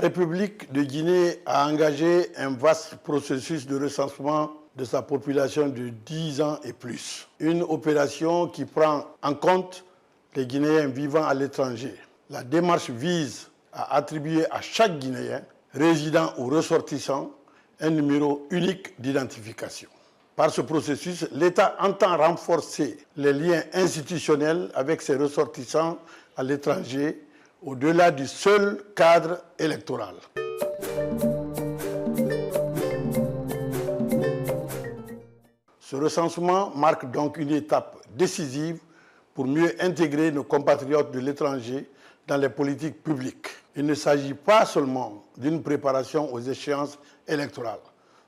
République de Guinée a engagé un vaste processus de recensement de sa population de 10 ans et plus. Une opération qui prend en compte les Guinéens vivant à l'étranger. La démarche vise à attribuer à chaque Guinéen, résident ou ressortissant, un numéro unique d'identification. Par ce processus, l'État entend renforcer les liens institutionnels avec ses ressortissants à l'étranger, au-delà du seul cadre électoral. Ce recensement marque donc une étape décisive pour mieux intégrer nos compatriotes de l'étranger dans les politiques publiques. Il ne s'agit pas seulement d'une préparation aux échéances électorales.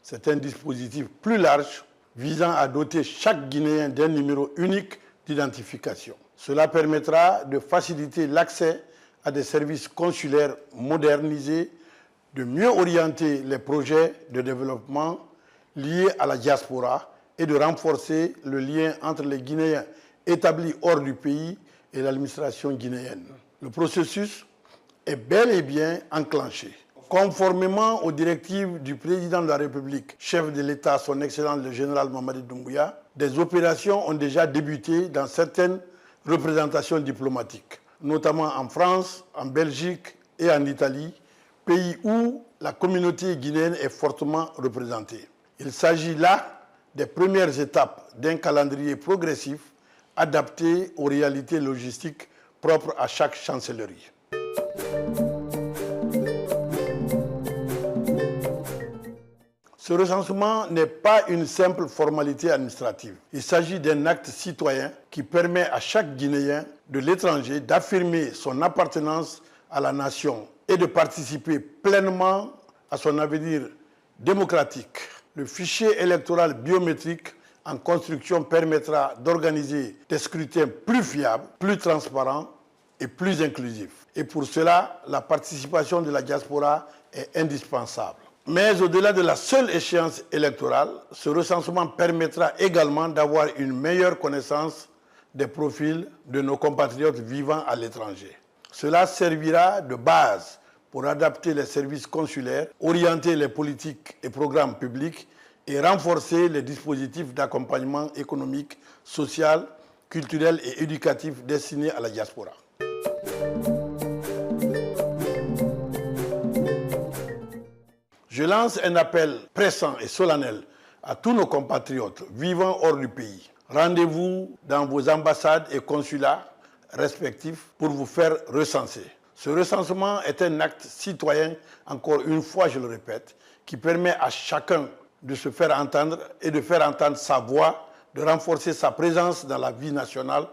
C'est un dispositif plus large visant à doter chaque Guinéen d'un numéro unique d'identification. Cela permettra de faciliter l'accès à des services consulaires modernisés, de mieux orienter les projets de développement liés à la diaspora et de renforcer le lien entre les Guinéens établis hors du pays et l'administration guinéenne. Le processus est bel et bien enclenché. Conformément aux directives du président de la République, chef de l'État, son Excellence le général Mamadi Doumbouya, des opérations ont déjà débuté dans certaines représentations diplomatiques, notamment en France, en Belgique et en Italie, pays où la communauté guinéenne est fortement représentée. Il s'agit là des premières étapes d'un calendrier progressif adapté aux réalités logistiques propres à chaque chancellerie. Ce recensement n'est pas une simple formalité administrative. Il s'agit d'un acte citoyen qui permet à chaque Guinéen de l'étranger d'affirmer son appartenance à la nation et de participer pleinement à son avenir démocratique. Le fichier électoral biométrique en construction permettra d'organiser des scrutins plus fiables, plus transparents et plus inclusifs. Et pour cela, la participation de la diaspora est indispensable. Mais au-delà de la seule échéance électorale, ce recensement permettra également d'avoir une meilleure connaissance des profils de nos compatriotes vivant à l'étranger. Cela servira de base pour adapter les services consulaires, orienter les politiques et programmes publics et renforcer les dispositifs d'accompagnement économique, social, culturel et éducatif destinés à la diaspora. Je lance un appel pressant et solennel à tous nos compatriotes vivant hors du pays. Rendez-vous dans vos ambassades et consulats respectifs pour vous faire recenser. Ce recensement est un acte citoyen, encore une fois je le répète, qui permet à chacun de se faire entendre et de faire entendre sa voix, de renforcer sa présence dans la vie nationale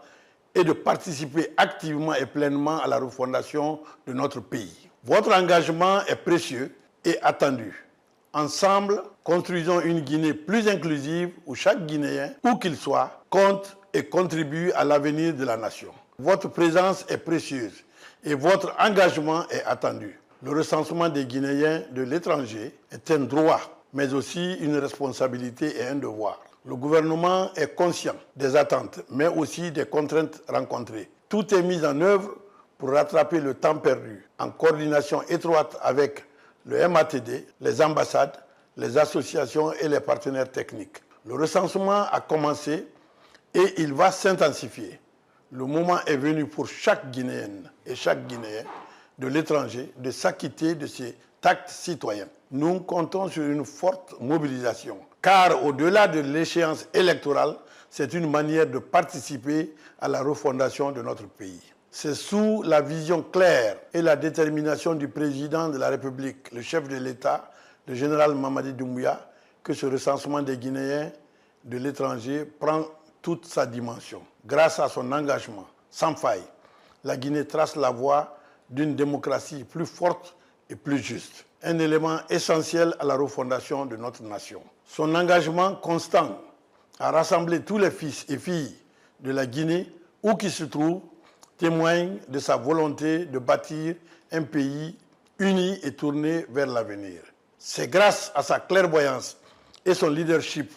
et de participer activement et pleinement à la refondation de notre pays. Votre engagement est précieux et attendu. Ensemble, construisons une Guinée plus inclusive où chaque Guinéen, où qu'il soit, compte et contribue à l'avenir de la nation. Votre présence est précieuse et votre engagement est attendu. Le recensement des Guinéens de l'étranger est un droit, mais aussi une responsabilité et un devoir. Le gouvernement est conscient des attentes, mais aussi des contraintes rencontrées. Tout est mis en œuvre pour rattraper le temps perdu, en coordination étroite avec le MATD, les ambassades, les associations et les partenaires techniques. Le recensement a commencé et il va s'intensifier. Le moment est venu pour chaque Guinéenne et chaque Guinéen de l'étranger de s'acquitter de cet acte citoyen. Nous comptons sur une forte mobilisation, car au-delà de l'échéance électorale, c'est une manière de participer à la refondation de notre pays. C'est sous la vision claire et la détermination du président de la République, le chef de l'État, le général Mamadi Doumbouya, que ce recensement des Guinéens de l'étranger prend toute sa dimension. Grâce à son engagement sans faille, la Guinée trace la voie d'une démocratie plus forte et plus juste, un élément essentiel à la refondation de notre nation. Son engagement constant à rassembler tous les fils et filles de la Guinée, où qu'ils se trouvent, témoigne de sa volonté de bâtir un pays uni et tourné vers l'avenir. C'est grâce à sa clairvoyance et son leadership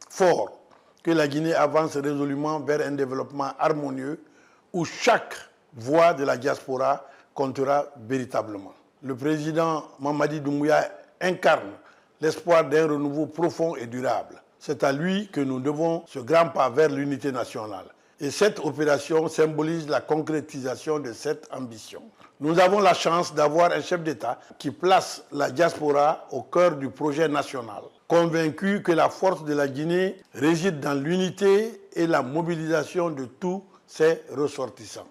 fort que la Guinée avance résolument vers un développement harmonieux où chaque voix de la diaspora comptera véritablement. le président Mamadi Doumbouya incarne l'espoir d'un renouveau profond et durable. C'est à lui que nous devons ce grand pas vers l'unité nationale. Et cette opération symbolise la concrétisation de cette ambition. Nous avons la chance d'avoir un chef d'État qui place la diaspora au cœur du projet national, convaincu que la force de la Guinée réside dans l'unité et la mobilisation de tous ses ressortissants.